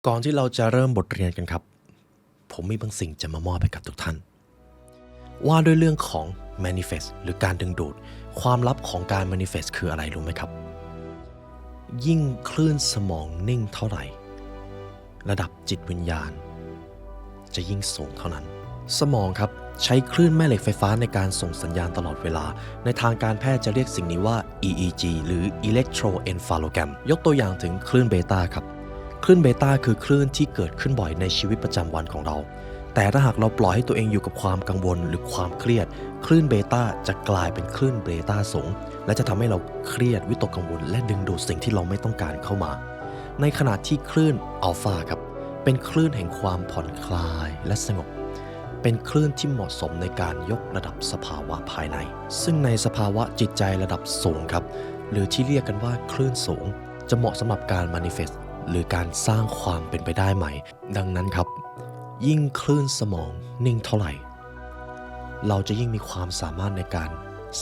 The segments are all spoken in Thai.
ก่อนที่เราจะเริ่มบทเรียนกันครับผมมีบางสิ่งจะมามอบให้กับทุกท่านว่าด้วยเรื่องของ manifest หรือการดึงดูดความลับของการ manifest คืออะไรรู้ไหมครับยิ่งคลื่นสมองนิ่งเท่าไหร่ระดับจิตวิญญาณจะยิ่งสูงเท่านั้นสมองครับใช้คลื่นแม่เหล็กไฟฟ้าในการส่งสัญญาณตลอดเวลาในทางการแพทย์จะเรียกสิ่งนี้ว่า EEG หรือ Electroencephalogram ยกตัวอย่างถึงคลื่นเบต้าครับคลื่นเบต้าคือคลื่นที่เกิดขึ้นบ่อยในชีวิตประจำวันของเราแต่ถ้าหากเราปล่อยให้ตัวเองอยู่กับความกังวลหรือความเครียดคลื่นเบต้าจะกลายเป็นคลื่นเบต้าสูงและจะทำให้เราเครียดวิตกกังวลและดึงดูดสิ่งที่เราไม่ต้องการเข้ามาในขณะที่คลื่นอัลฟาครับเป็นคลื่นแห่งความผ่อนคลายและสงบเป็นคลื่นที่เหมาะสมในการยกระดับสภาวะภายในซึ่งในสภาวะจิตใจระดับสูงครับหรือที่เรียกกันว่าคลื่นสูงจะเหมาะสำหรับการ manifest หรือการสร้างความเป็นไปได้ใหม่ดังนั้นครับยิ่งคลื่นสมองนิ่งเท่าไหร่เราจะยิ่งมีความสามารถในการ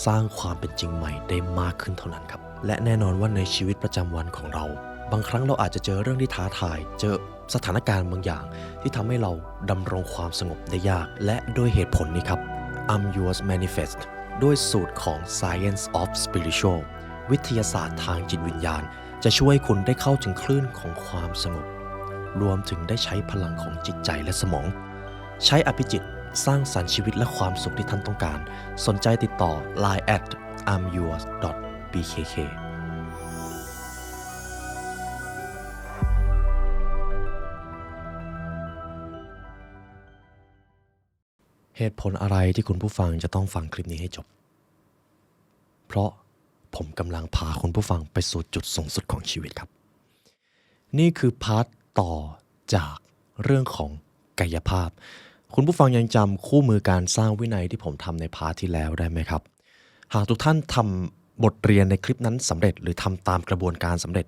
สร้างความเป็นจริงใหม่ได้มากขึ้นเท่านั้นครับและแน่นอนว่าในชีวิตประจำวันของเราบางครั้งเราอาจจะเจอเรื่องที่ท้าทายเจอสถานการณ์บางอย่างที่ทำให้เราดำรงความสงบได้ยากและด้วยเหตุผลนี้ครับ I'm Yours Manifest ด้วยสูตรของ Science of Spiritual วิทยาศาสตร์ทางจิตวิญญาณจะช่วยคุณได้เข้าถึงคลื่นของความสงบรวมถึงได้ใช้พลังของจิตใจและสมองใช้อภิจิตสร้างสรรค์ชีวิตและความสุขที่ท่านต้องการสนใจติดต่อ Line @imyours.bkkเหตุผลอะไรที่คุณผู้ฟังจะต้องฟังคลิปนี้ให้จบเพราะผมกำลังพาคุณผู้ฟังไปสู่จุดสูงสุดของชีวิตครับนี่คือพาร์ทต่อจากเรื่องของกายภาพคุณผู้ฟังยังจำคู่มือการสร้างวินัยที่ผมทำในพาร์ทที่แล้วได้ไหมครับหากทุกท่านทำบทเรียนในคลิปนั้นสำเร็จหรือทำตามกระบวนการสำเร็จ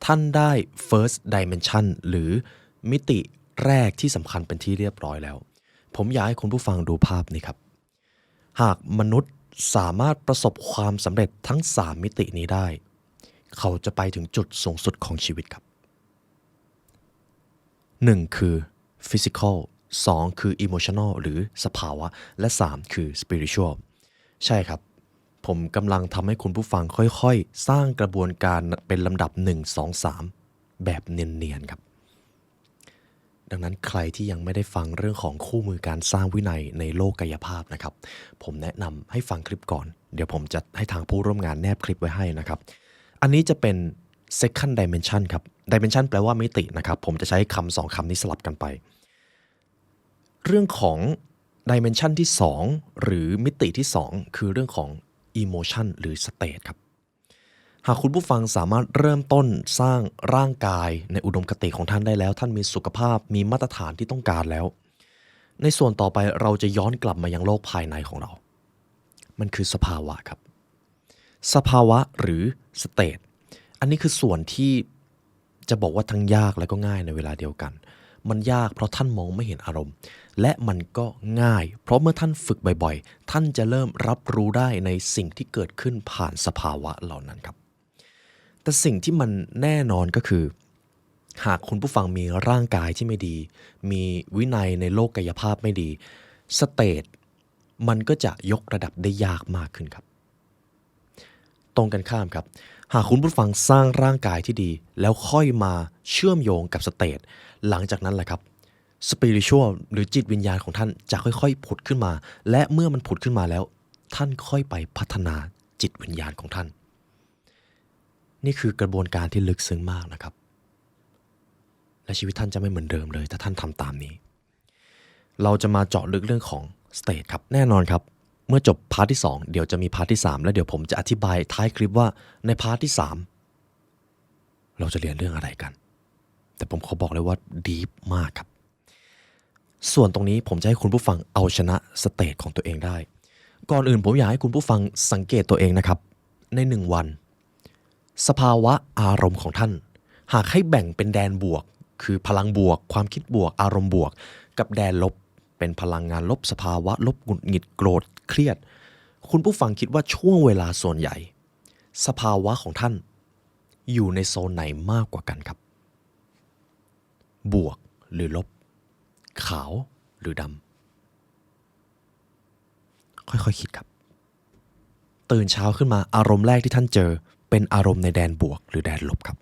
ท่านได้ first dimension หรือมิติแรกที่สำคัญเป็นที่เรียบร้อยแล้วผมอยากให้คุณผู้ฟังดูภาพนี้ครับหากมนุษย์สามารถประสบความสำเร็จทั้ง3มิตินี้ได้เขาจะไปถึงจุดสูงสุดของชีวิตครับ1คือ physical 2คือ emotional หรือสภาวะและ3คือ spiritual ใช่ครับผมกำลังทำให้คุณผู้ฟังค่อยๆสร้างกระบวนการเป็นลำดับ1 2 3แบบเนียนๆครับดังนั้นใครที่ยังไม่ได้ฟังเรื่องของคู่มือการสร้างวินัยในโลกกายภาพนะครับผมแนะนำให้ฟังคลิปก่อนเดี๋ยวผมจะให้ทางผู้ร่วมงานแนบคลิปไว้ให้นะครับอันนี้จะเป็น second dimension ครับ dimension แปลว่ามิตินะครับผมจะใช้คำ2คำนี้สลับกันไปเรื่องของ dimension ที่2หรือมิติที่2คือเรื่องของ emotion หรือ state ครับหากคุณผู้ฟังสามารถเริ่มต้นสร้างร่างกายในอุดมคติของท่านได้แล้วท่านมีสุขภาพมีมาตรฐานที่ต้องการแล้วในส่วนต่อไปเราจะย้อนกลับมายังโลกภายในของเรามันคือสภาวะครับสภาวะหรือ state อันนี้คือส่วนที่จะบอกว่าทั้งยากและก็ง่ายในเวลาเดียวกันมันยากเพราะท่านมองไม่เห็นอารมณ์และมันก็ง่ายเพราะเมื่อท่านฝึกบ่อยๆท่านจะเริ่มรับรู้ได้ในสิ่งที่เกิดขึ้นผ่านสภาวะเหล่านั้นครับแต่สิ่งที่มันแน่นอนก็คือหากคุณผู้ฟังมีร่างกายที่ไม่ดีมีวินัยในโลกกายภาพไม่ดีสเตทมันก็จะยกระดับได้ยากมากขึ้นครับตรงกันข้ามครับหากคุณผู้ฟังสร้างร่างกายที่ดีแล้วค่อยมาเชื่อมโยงกับสเตทหลังจากนั้นแหละครับสปิริตชัวลหรือจิตวิญญาณของท่านจะค่อยๆผุดขึ้นมาและเมื่อมันผุดขึ้นมาแล้วท่านค่อยไปพัฒนาจิตวิญญาณของท่านนี่คือกระบวนการที่ลึกซึ้งมากนะครับและชีวิตท่านจะไม่เหมือนเดิมเลยถ้าท่านทำตามนี้เราจะมาเจาะลึกเรื่องของสเตทครับแน่นอนครับเมื่อจบพาร์ทที่2เดี๋ยวจะมีพาร์ทที่3แล้วเดี๋ยวผมจะอธิบายท้ายคลิปว่าในพาร์ทที่3เราจะเรียนเรื่องอะไรกันแต่ผมขอบอกเลยว่าดีฟมากครับส่วนตรงนี้ผมจะให้คุณผู้ฟังเอาชนะสเตทของตัวเองได้ก่อนอื่นผมอยากให้คุณผู้ฟังสังเกตตัวเองนะครับใน1วันสภาวะอารมณ์ของท่านหากให้แบ่งเป็นแดนบวกคือพลังบวกความคิดบวกอารมณ์บวกกับแดนลบเป็นพลังงานลบสภาวะลบหงุดหงิดโกรธเครียดคุณผู้ฟังคิดว่าช่วงเวลาส่วนใหญ่สภาวะของท่านอยู่ในโซนไหนมากกว่ากันครับ บวกหรือลบขาวหรือดำค่อยๆคิดครับตื่นเช้าขึ้นมาอารมณ์แรกที่ท่านเจอเป็นอารมณ์ในแดนบวกหรือแดนลบครับ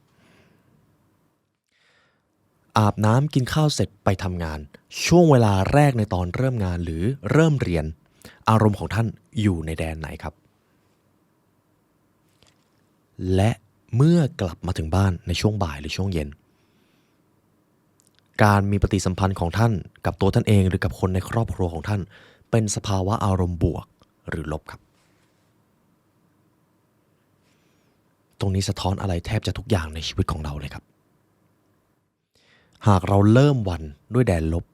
อาบน้ำกินข้าวเสร็จไปทำงานช่วงเวลาแรกในตอนเริ่มงานหรือเริ่มเรียนอารมณ์ของท่านอยู่ในแดนไหนครับและเมื่อกลับมาถึงบ้านในช่วงบ่ายหรือช่วงเย็นการมีปฏิสัมพันธ์ของท่านกับตัวท่านเองหรือกับคนในครอบครัวของท่านเป็นสภาวะอารมณ์บวกหรือลบครับตรงนี้สะท้อนอะไรแทบจะทุกอย่างในชีวิตของเราเลยครับหากเราเริ่มวันด้วยแดนลบ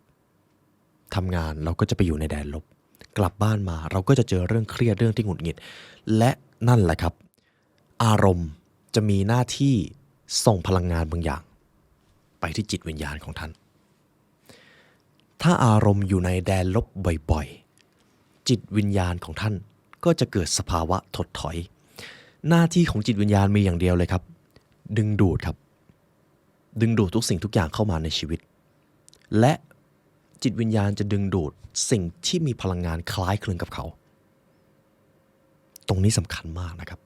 ทำงานเราก็จะไปอยู่ในแดนลบกลับบ้านมาเราก็จะเจอเรื่องเครียดเรื่องที่หงุดหงิดและนั่นแหละครับอารมณ์จะมีหน้าที่ส่งพลังงานบางอย่างไปที่จิตวิญญาณของท่านถ้าอารมณ์อยู่ในแดนลบบ่อยๆจิตวิญญาณของท่านก็จะเกิดสภาวะถดถอยหน้าที่ของจิตวิญญาณมีอย่างเดียวเลยครับดึงดูดครับดึงดูดทุกสิ่งทุกอย่างเข้ามาในชีวิตและจิตวิญญาณจะดึงดูดสิ่งที่มีพลังงานคล้ายคลึงกับเขาตรงนี้สำคัญมากนะครับ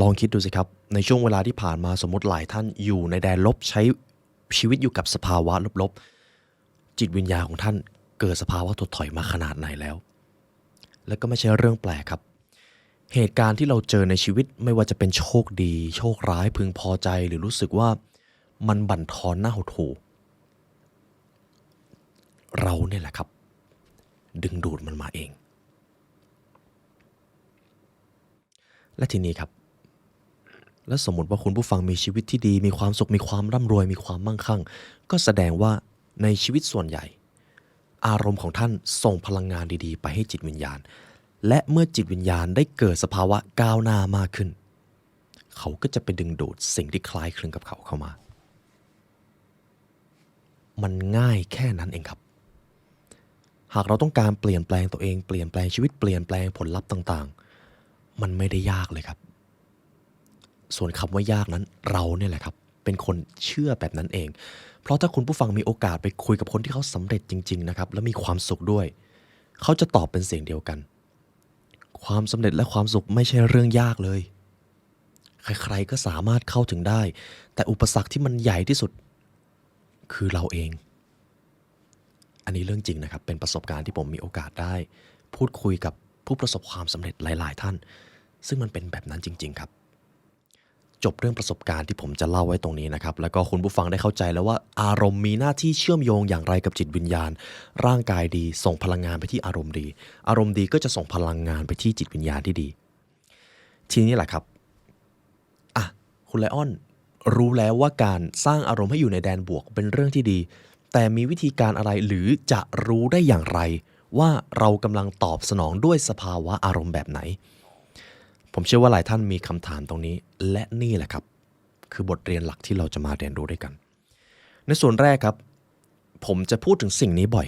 ลองคิดดูสิครับในช่วงเวลาที่ผ่านมาสมมติหลายท่านอยู่ในแดนลบใช้ชีวิตอยู่กับสภาวะลบๆจิตวิญญาณของท่านเกิดสภาวะถดถอยมาขนาดไหนแล้วและก็ไม่ใช่เรื่องแปลกครับเหตุการณ์ที่เราเจอในชีวิตไม่ว่าจะเป็นโชคดีโชคร้ายพึงพอใจหรือรู้สึกว่ามันบั่นทอนหน้าหดหู่เราเนี่ยแหละครับดึงดูดมันมาเองและทีนี้ครับและสมมติว่าคุณผู้ฟังมีชีวิตที่ดีมีความสุขมีความร่ำรวยมีความมั่งคั่งก็แสดงว่าในชีวิตส่วนใหญ่อารมณ์ของท่านส่งพลังงานดีๆไปให้จิตวิญญาณและเมื่อจิตวิญญาณได้เกิดสภาวะก้าวหน้ามากขึ้นเขาก็จะไปดึงดูดสิ่งที่คล้ายคลึงกับเขาเข้ามามันง่ายแค่นั้นเองครับหากเราต้องการเปลี่ยนแปลงตัวเองเปลี่ยนแปลงชีวิตเปลี่ยนแปลงผลลัพธ์ต่างๆมันไม่ได้ยากเลยครับส่วนคำว่ายากนั้นเราเนี่ยแหละครับเป็นคนเชื่อแบบนั้นเองเพราะถ้าคุณผู้ฟังมีโอกาสไปคุยกับคนที่เขาสำเร็จจริงๆนะครับและมีความสุขด้วยเขาจะตอบเป็นเสียงเดียวกันความสำเร็จและความสุขไม่ใช่เรื่องยากเลยใครๆก็สามารถเข้าถึงได้แต่อุปสรรคที่มันใหญ่ที่สุดคือเราเองอันนี้เรื่องจริงนะครับเป็นประสบการณ์ที่ผมมีโอกาสได้พูดคุยกับผู้ประสบความสำเร็จหลายๆท่านซึ่งมันเป็นแบบนั้นจริงๆครับจบเรื่องประสบการณ์ที่ผมจะเล่าไว้ตรงนี้นะครับแล้วก็คุณผู้ฟังได้เข้าใจแล้วว่าอารมณ์มีหน้าที่เชื่อมโยงอย่างไรกับจิตวิญญาณร่างกายดีส่งพลังงานไปที่อารมณ์ดีอารมณ์ดีก็จะส่งพลังงานไปที่จิตวิญญาณที่ดีทีนี้แหละครับคุณไลออนรู้แล้วว่าการสร้างอารมณ์ให้อยู่ในแดนบวกเป็นเรื่องที่ดีแต่มีวิธีการอะไรหรือจะรู้ได้อย่างไรว่าเรากำลังตอบสนองด้วยสภาวะอารมณ์แบบไหนผมเชื่อว่าหลายท่านมีคำถามตรงนี้และนี่แหละครับคือบทเรียนหลักที่เราจะมาเรียนรู้ด้วยกันในส่วนแรกครับผมจะพูดถึงสิ่งนี้บ่อย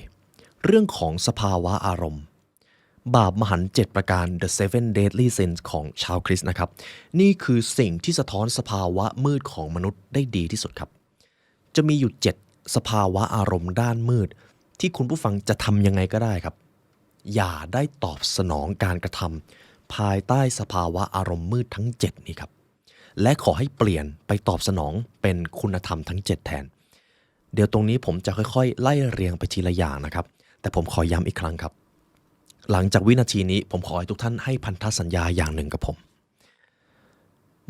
เรื่องของสภาวะอารมณ์บาปมหันต์7ประการ The Seven Deadly Sins ของชาวคริสต์นะครับนี่คือสิ่งที่สะท้อนสภาวะมืดของมนุษย์ได้ดีที่สุดครับจะมีอยู่7สภาวะอารมณ์ด้านมืดที่คุณผู้ฟังจะทำยังไงก็ได้ครับอย่าได้ตอบสนองการกระทำภายใต้สภาวะอารมณ์มืดทั้ง7นี้ครับและขอให้เปลี่ยนไปตอบสนองเป็นคุณธรรมทั้ง7แทนเดี๋ยวตรงนี้ผมจะค่อยๆไล่เรียงไปทีละอย่างนะครับแต่ผมขอย้ำอีกครั้งครับหลังจากวินาทีนี้ผมขอให้ทุกท่านให้พันธสัญญาอย่างหนึ่งกับผม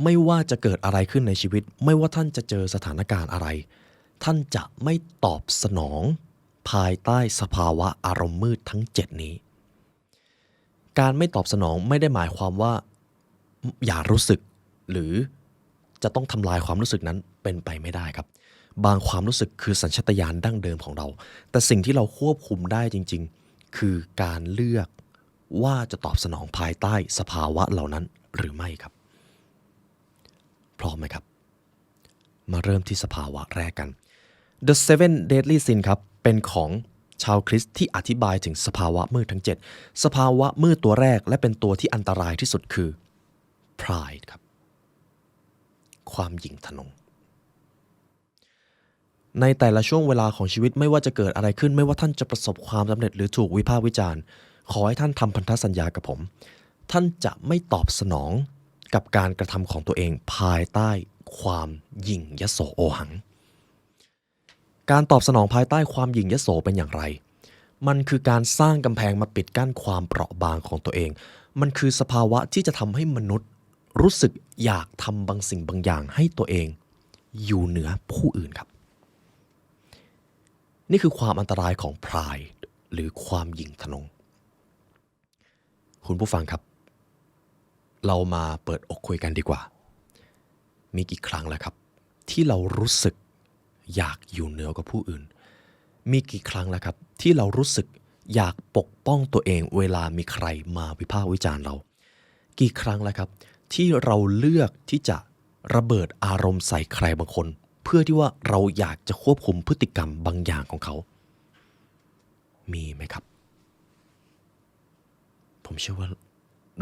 ไม่ว่าจะเกิดอะไรขึ้นในชีวิตไม่ว่าท่านจะเจอสถานการณ์อะไรท่านจะไม่ตอบสนองภายใต้สภาวะอารมณ์มืดทั้ง7นี้การไม่ตอบสนองไม่ได้หมายความว่าอย่ารู้สึกหรือจะต้องทำลายความรู้สึกนั้นเป็นไปไม่ได้ครับบางความรู้สึกคือสัญชาตญาณดั้งเดิมของเราแต่สิ่งที่เราควบคุมได้จริงๆคือการเลือกว่าจะตอบสนองภายใต้สภาวะเหล่านั้นหรือไม่ครับพร้อมไหมครับมาเริ่มที่สภาวะแรกกัน The Seven Deadly Sins ครับเป็นของชาวคริสต์ที่อธิบายถึงสภาวะมืดทั้ง7สภาวะมืดตัวแรกและเป็นตัวที่อันตรายที่สุดคือ Pride ครับความหยิ่งทะนง ในแต่ละช่วงเวลาของชีวิตไม่ว่าจะเกิดอะไรขึ้นไม่ว่าท่านจะประสบความสำเร็จหรือถูกวิพากษ์วิจารณ์ขอให้ท่านทำพันธสัญญากับผมท่านจะไม่ตอบสนองกับการกระทำของตัวเองภายใต้ความหยิ่งยโสโอหังการตอบสนองภายใต้ความหยิ่งยโสเป็นอย่างไรมันคือการสร้างกำแพงมาปิดกั้นความเปราะบางของตัวเองมันคือสภาวะที่จะทำให้มนุษย์รู้สึกอยากทำบางสิ่งบางอย่างให้ตัวเองอยู่เหนือผู้อื่นครับนี่คือความอันตรายของ pride หรือความหยิ่งทะนงคุณผู้ฟังครับเรามาเปิดอกคุยกันดีกว่ามีกี่ครั้งแล้วครับที่เรารู้สึกอยากอยู่เหนือกว่าผู้อื่นมีกี่ครั้งแล้วครับที่เรารู้สึกอยากปกป้องตัวเองเวลามีใครมาวิพากษ์วิจารณ์เรากี่ครั้งแล้วครับที่เราเลือกที่จะระเบิดอารมณ์ใส่ใครบางคนเพื่อที่ว่าเราอยากจะควบคุมพฤติกรรมบางอย่างของเขามีไหมครับผมเชื่อว่า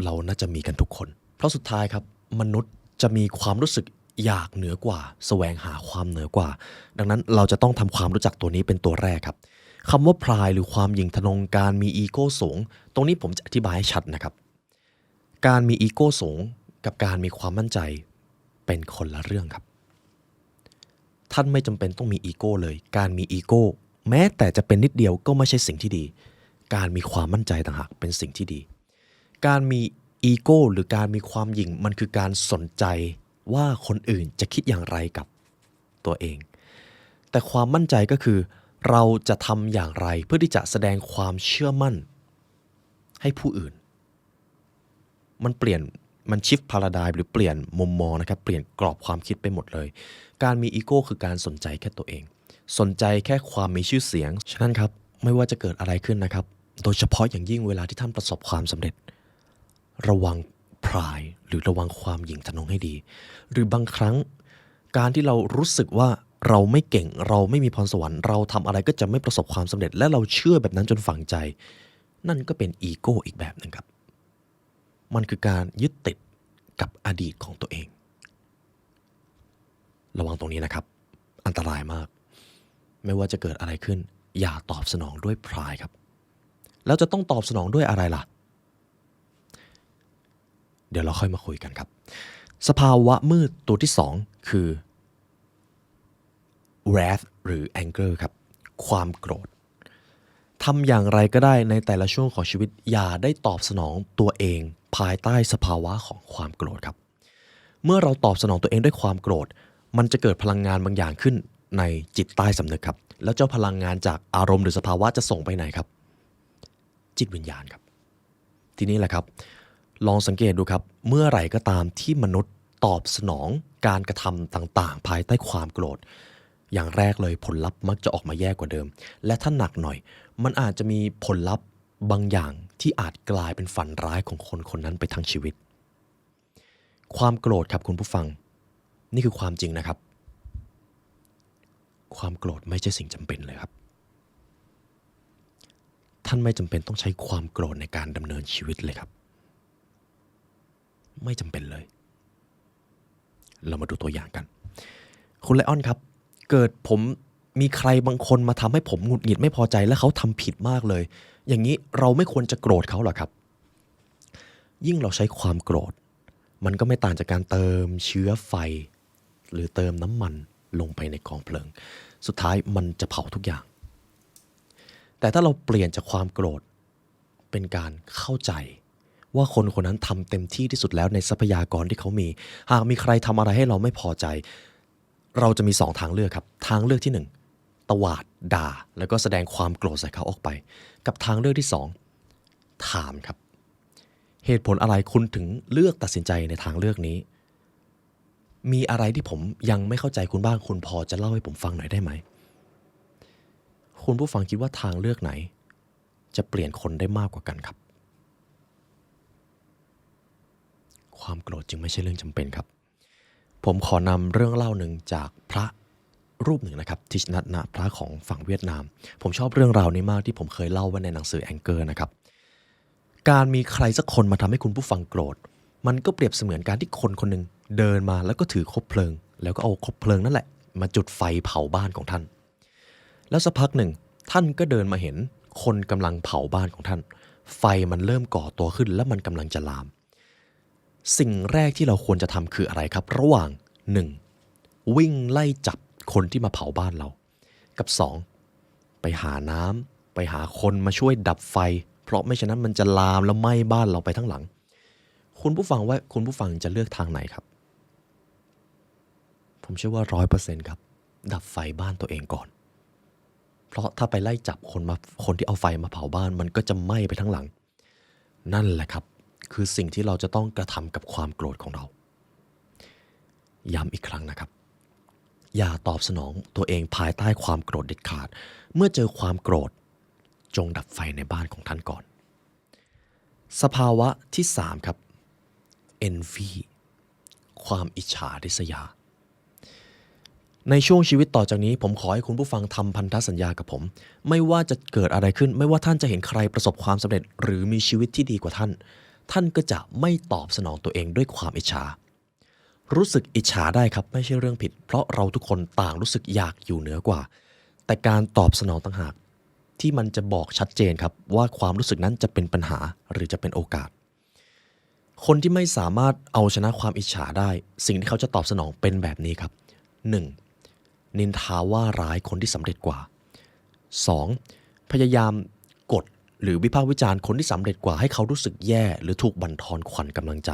เราน่าจะมีกันทุกคนเพราะสุดท้ายครับมนุษย์จะมีความรู้สึกอยากเหนือกว่าแสวงหาความเหนือกว่าดังนั้นเราจะต้องทำความรู้จักตัวนี้เป็นตัวแรกครับคำว่าพรายหรือความหยิ่งทะนงการมีอีโก้สูงตรงนี้ผมจะอธิบายให้ชัดนะครับการมีอีโก้สูงกับการมีความมั่นใจเป็นคนละเรื่องครับท่านไม่จำเป็นต้องมีอีโก้เลยการมีอีโก้แม้แต่จะเป็นนิดเดียวก็ไม่ใช่สิ่งที่ดีการมีความมั่นใจต่างหากเป็นสิ่งที่ดีการมีอีโก้หรือการมีความหยิ่งมันคือการสนใจว่าคนอื่นจะคิดอย่างไรกับตัวเองแต่ความมั่นใจก็คือเราจะทำอย่างไรเพื่อที่จะแสดงความเชื่อมั่นให้ผู้อื่นมันเปลี่ยนมันชิฟพาราไดม์หรือเปลี่ยนมุมมองนะครับเปลี่ยนกรอบความคิดไปหมดเลยการมีอีโก้คือการสนใจแค่ตัวเองสนใจแค่ความมีชื่อเสียงฉะนั้นครับไม่ว่าจะเกิดอะไรขึ้นนะครับโดยเฉพาะอย่างยิ่งเวลาที่ท่านประสบความสำเร็จระวังพรายหรือระวังความหยิ่งทะนงให้ดีหรือบางครั้งการที่เรารู้สึกว่าเราไม่เก่งเราไม่มีพรสวรรค์เราทำอะไรก็จะไม่ประสบความสำเร็จและเราเชื่อแบบนั้นจนฝังใจนั่นก็เป็นอีโก้อีกแบบหนึ่งครับมันคือการยึดติดกับอดีตของตัวเองระวังตรงนี้นะครับอันตรายมากไม่ว่าจะเกิดอะไรขึ้นอย่าตอบสนองด้วยพรายครับแล้วจะต้องตอบสนองด้วยอะไรล่ะเดี๋ยวเราค่อยมาคุยกันครับสภาวะมืดตัวที่สองคือ wrath หรือ anger ครับความโกรธทำอย่างไรก็ได้ในแต่ละช่วงของชีวิตอย่าได้ตอบสนองตัวเองภายใต้สภาวะของความโกรธครับเมื่อเราตอบสนองตัวเองด้วยความโกรธมันจะเกิดพลังงานบางอย่างขึ้นในจิตใต้สำนึกครับแล้วเจ้าพลังงานจากอารมณ์หรือสภาวะจะส่งไปไหนครับจิตวิญญาณครับทีนี้แหละครับลองสังเกตดูครับเมื่อไหร่ก็ตามที่มนุษย์ตอบสนองการกระทำต่างๆภายใต้ความโกรธอย่างแรกเลยผลลัพธ์มักจะออกมาแย่กว่าเดิมและถ้าหนักหน่อยมันอาจจะมีผลลัพธ์บางอย่างที่อาจกลายเป็นฝันร้ายของคนคนนั้นไปทั้งชีวิตความโกรธครับคุณผู้ฟังนี่คือความจริงนะครับความโกรธไม่ใช่สิ่งจำเป็นเลยครับท่านไม่จำเป็นต้องใช้ความโกรธในการดำเนินชีวิตเลยครับไม่จำเป็นเลยเรามาดูตัวอย่างกันคุณไลออนครับเกิดผมมีใครบางคนมาทำให้ผมหงุดหงิดไม่พอใจและเขาทำผิดมากเลยอย่างนี้เราไม่ควรจะโกรธเขาหรอครับยิ่งเราใช้ความโกรธมันก็ไม่ต่างจากการเติมเชื้อไฟหรือเติมน้ำมันลงไปในกองเพลิงสุดท้ายมันจะเผาทุกอย่างแต่ถ้าเราเปลี่ยนจากความโกรธเป็นการเข้าใจว่าคนคนนั้นทำเต็มที่ที่สุดแล้วในทรัพยากรที่เขามีหากมีใครทำอะไรให้เราไม่พอใจเราจะมี2ทางเลือกครับทางเลือกที่1ตวาดด่าแล้วก็แสดงความโกรธใส่เขาออกไปกับทางเลือกที่2ถามครับเหตุผลอะไรคุณถึงเลือกตัดสินใจในทางเลือกนี้มีอะไรที่ผมยังไม่เข้าใจคุณบ้างคุณพอจะเล่าให้ผมฟังหน่อยได้ไหมคุณผู้ฟังคิดว่าทางเลือกไหนจะเปลี่ยนคนได้มากกว่ากันครับความโกรธจึงไม่ใช่เรื่องจำเป็นครับผมขอนำเรื่องเล่าหนึ่งจากพระรูปหนึ่งนะครับทิชนัทนะพระของฝั่งเวียดนามผมชอบเรื่องราวนี้มากที่ผมเคยเล่าไว้ในหนังสือแองเกอร์นะครับการมีใครสักคนมาทำให้คุณผู้ฟังโกรธมันก็เปรียบเสมือนการที่คนคนหนึ่งเดินมาแล้วก็ถือคบเพลิงแล้วก็เอาคบเพลิงนั่นแหละมาจุดไฟเผาบ้านของท่าน แล้วสักพักหนึ่งท่านก็เดินมาเห็นคนกำลังเผาบ้านของท่านไฟมันเริ่มก่อตัวขึ้นและมันกำลังจะลามสิ่งแรกที่เราควรจะทำคืออะไรครับระหว่าง 1. วิ่งไล่จับคนที่มาเผาบ้านเรากับ 2. ไปหาน้ำไปหาคนมาช่วยดับไฟเพราะไม่ฉะนั้นมันจะลามแล้วไหม้บ้านเราไปทั้งหลังคุณผู้ฟังว่าคุณผู้ฟังจะเลือกทางไหนครับผมเชื่อว่า 100% ครับดับไฟบ้านตัวเองก่อนเพราะถ้าไปไล่จับคนที่เอาไฟมาเผาบ้านมันก็จะไหม้ไปทั้งหลังนั่นแหละครับคือสิ่งที่เราจะต้องกระทำกับความโกรธของเราย้ำอีกครั้งนะครับอย่าตอบสนองตัวเองภายใต้ความโกรธเด็ดขาดเมื่อเจอความโกรธจงดับไฟในบ้านของท่านก่อนสภาวะที่ 3 ครับ envy ความอิจฉาริษยาในช่วงชีวิตต่อจากนี้ผมขอให้คุณผู้ฟังทำพันธสัญญากับผมไม่ว่าจะเกิดอะไรขึ้นไม่ว่าท่านจะเห็นใครประสบความสำเร็จหรือมีชีวิตที่ดีกว่าท่านก็จะไม่ตอบสนองตัวเองด้วยความอิจฉารู้สึกอิจฉาได้ครับไม่ใช่เรื่องผิดเพราะเราทุกคนต่างรู้สึกอยากอยู่เหนือกว่าแต่การตอบสนองต่างหากที่มันจะบอกชัดเจนครับว่าความรู้สึกนั้นจะเป็นปัญหาหรือจะเป็นโอกาสคนที่ไม่สามารถเอาชนะความอิจฉาได้สิ่งที่เขาจะตอบสนองเป็นแบบนี้ครับ 1. นินทาว่าร้ายคนที่สำเร็จกว่า 2. พยายามกดหรือวิพากษ์วิจารณ์คนที่สำเร็จกว่าให้เขารู้สึกแย่หรือถูกบั่นทอนขวัญกำลังใจ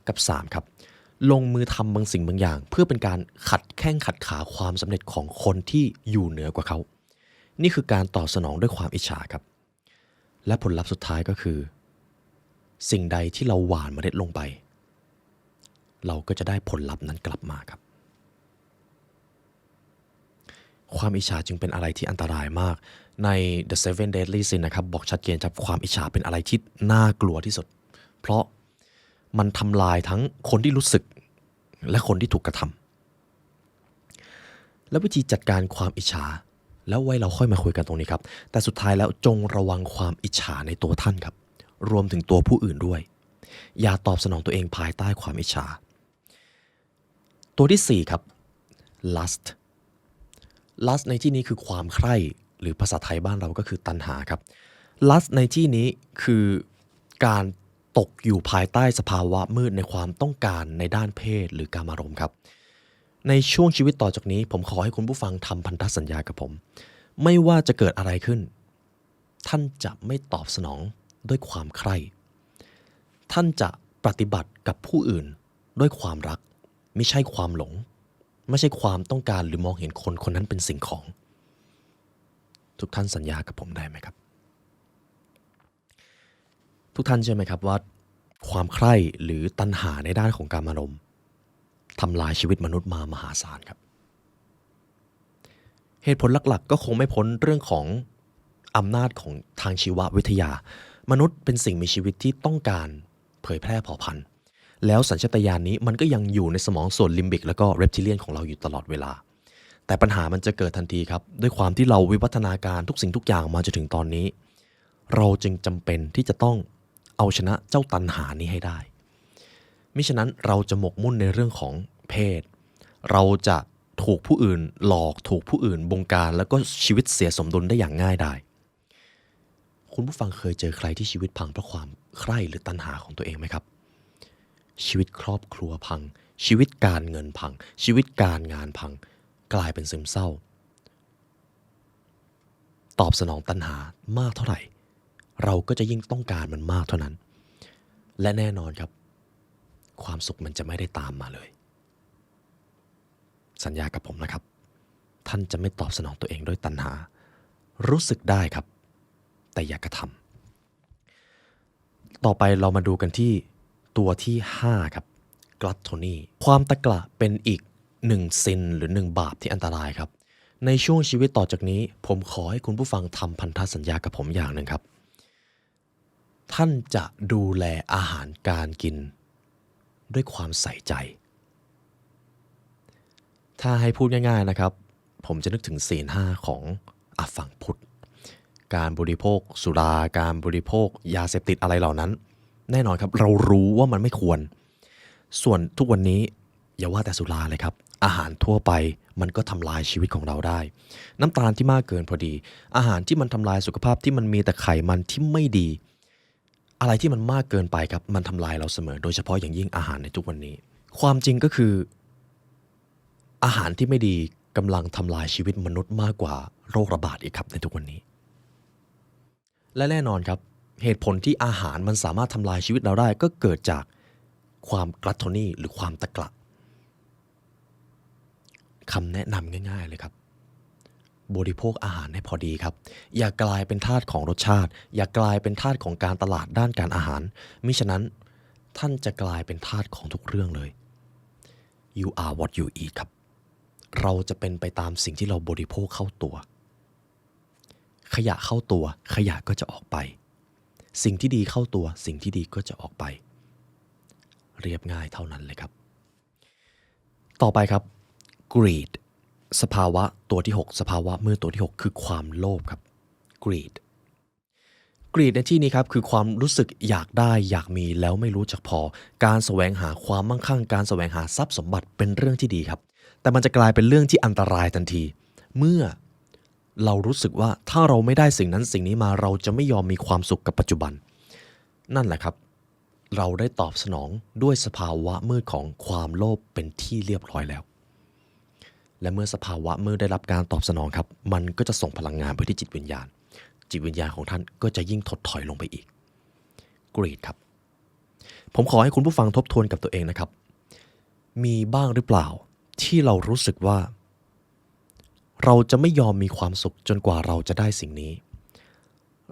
กับ 3. ครับลงมือทำบางสิ่งบางอย่างเพื่อเป็นการขัดแข้งขัดขาความสำเร็จของคนที่อยู่เหนือกว่าเขานี่คือการตอบสนองด้วยความอิจฉาครับและผลลัพธ์สุดท้ายก็คือสิ่งใดที่เราหว่านเมล็ดลงไปเราก็จะได้ผลลัพธ์นั้นกลับมาครับความอิจฉาจึงเป็นอะไรที่อันตรายมากใน The Seven Deadly Sins นะครับบอกชัดเจนครับความอิจฉาเป็นอะไรที่น่ากลัวที่สุดเพราะมันทำลายทั้งคนที่รู้สึกและคนที่ถูกกระทำและวิธีจัดการความอิจฉาแล้วไว้เราค่อยมาคุยกันตรงนี้ครับแต่สุดท้ายแล้วจงระวังความอิจฉาในตัวท่านครับรวมถึงตัวผู้อื่นด้วยอย่าตอบสนองตัวเองภายใต้ความอิจฉาตัวที่ 4 ครับ lust ในที่นี้คือความใคร่หรือภาษาไทยบ้านเราก็คือตัณหาครับ lust ในที่นี้คือการตกอยู่ภายใต้สภาวะมืดในความต้องการในด้านเพศหรือกามารมณ์ครับในช่วงชีวิตต่อจากนี้ผมขอให้คุณผู้ฟังทำพันธสัญญากับผมไม่ว่าจะเกิดอะไรขึ้นท่านจะไม่ตอบสนองด้วยความใคร่ท่านจะปฏิบัติกับผู้อื่นด้วยความรักไม่ใช่ความหลงไม่ใช่ความต้องการหรือมองเห็นคนคนนั้นเป็นสิ่งของทุกท่านสัญญากับผมได้ไหมครับทุกท่านเชื่อไหมครับว่าความใคร่หรือตัณหาในด้านของกามารมณ์ทำลายชีวิตมนุษย์มามหาศาลครับเหตุผลหลักๆก็คงไม่พ้นเรื่องของอำนาจของทางชีววิทยามนุษย์เป็นสิ่งมีชีวิตที่ต้องการเผยแพร่เผ่าพันธุ์แล้วสัญชาตญาณนี้มันก็ยังอยู่ในสมองส่วนลิมบิกแล้วก็เรปทิเลียนของเราอยู่ตลอดเวลาแต่ปัญหามันจะเกิดทันทีครับด้วยความที่เราวิวัฒนาการทุกสิ่งทุกอย่างมาจนถึงตอนนี้เราจึงจำเป็นที่จะต้องเอาชนะเจ้าตัณหานี้ให้ได้มิฉะนั้นเราจะหมกมุ่นในเรื่องของเพศเราจะถูกผู้อื่นหลอกถูกผู้อื่นบงการแล้วก็ชีวิตเสียสมดุลได้อย่างง่ายดายคุณผู้ฟังเคยเจอใครที่ชีวิตพังเพราะความใคร่หรือตัณหาของตัวเองไหมครับชีวิตครอบครัวพังชีวิตการเงินพังชีวิตการงานพังกลายเป็นซึมเศร้าตอบสนองตัณหามากเท่าไหร่เราก็จะยิ่งต้องการมันมากเท่านั้นและแน่นอนครับความสุขมันจะไม่ได้ตามมาเลยสัญญากับผมนะครับท่านจะไม่ตอบสนองตัวเองด้วยตัณหารู้สึกได้ครับแต่อย่ากระทำต่อไปเรามาดูกันที่ตัวที่5ครับกลัตโทนีความตะกละเป็นอีก1ซินหรือ1บาปที่อันตรายครับในช่วงชีวิตต่อจากนี้ผมขอให้คุณผู้ฟังทำพันธสัญญากับผมอย่างหนึ่งครับท่านจะดูแลอาหารการกินด้วยความใส่ใจถ้าให้พูดง่ายๆนะครับผมจะนึกถึงศีล 5ของฝั่งพุทธการบริโภคสุราการบริโภคยาเสพติดอะไรเหล่านั้นแน่นอนครับเรารู้ว่ามันไม่ควรส่วนทุกวันนี้อย่าว่าแต่สุราเลยครับอาหารทั่วไป มันก็ทำลายชีวิตของเราได้น้ำตาลที่มากเกินพอดีอาหารที่มันทำลายสุขภาพที่มันมีแต่ไขมันที่ไม่ดีอะไรที่มันมากเกินไปครับมันทำลายเราเสมอโดยเฉพาะอย่างยิ่งอาหารในทุกวันนี้ความจริงก็คืออาหารที่ไม่ดีกำลังทำลายชีวิตมนุษย์มากกว่าโรคระบาดอีกครับในทุกวันนี้และแน่นอนครับเหตุผลที่อาหารมันสามารถทำลายชีวิตเราได้ก็เกิดจากความกลัตโทนีหรือความตะกละคำแนะนำง่ายๆเลยครับบริโภคอาหารให้พอดีครับอย่ากลายเป็นทาสของรสชาติอย่ากลายเป็นทาสของการตลาดด้านการอาหารมิฉะนั้นท่านจะกลายเป็นทาสของทุกเรื่องเลย You are what you eat ครับเราจะเป็นไปตามสิ่งที่เราบริโภคเข้าตัวขยะเข้าตัวขยะก็จะออกไปสิ่งที่ดีเข้าตัวสิ่งที่ดีก็จะออกไปเรียบง่ายเท่านั้นเลยครับต่อไปครับ greed สภาวะตัวที่6สภาวะมืดตัวที่6คือความโลภครับ greed ในที่นี้ครับคือความรู้สึกอยากได้อยากมีแล้วไม่รู้จักพอการแสวงหาความมั่งคั่งการแสวงหาทรัพย์สมบัติเป็นเรื่องที่ดีครับแต่มันจะกลายเป็นเรื่องที่อันตรายทันทีเมื่อเรารู้สึกว่าถ้าเราไม่ได้สิ่งนั้นสิ่งนี้มาเราจะไม่ยอมมีความสุขกับปัจจุบันนั่นแหละครับเราได้ตอบสนองด้วยสภาวะมืดของความโลภเป็นที่เรียบร้อยแล้วและเมื่อสภาวะมืดได้รับการตอบสนองครับมันก็จะส่งพลังงานไปที่จิตวิญญาณของท่านก็จะยิ่งถดถอยลงไปอีก greed ครับผมขอให้คุณผู้ฟังทบทวนกับตัวเองนะครับมีบ้างหรือเปล่าที่เรารู้สึกว่าเราจะไม่ยอมมีความสุขจนกว่าเราจะได้สิ่งนี้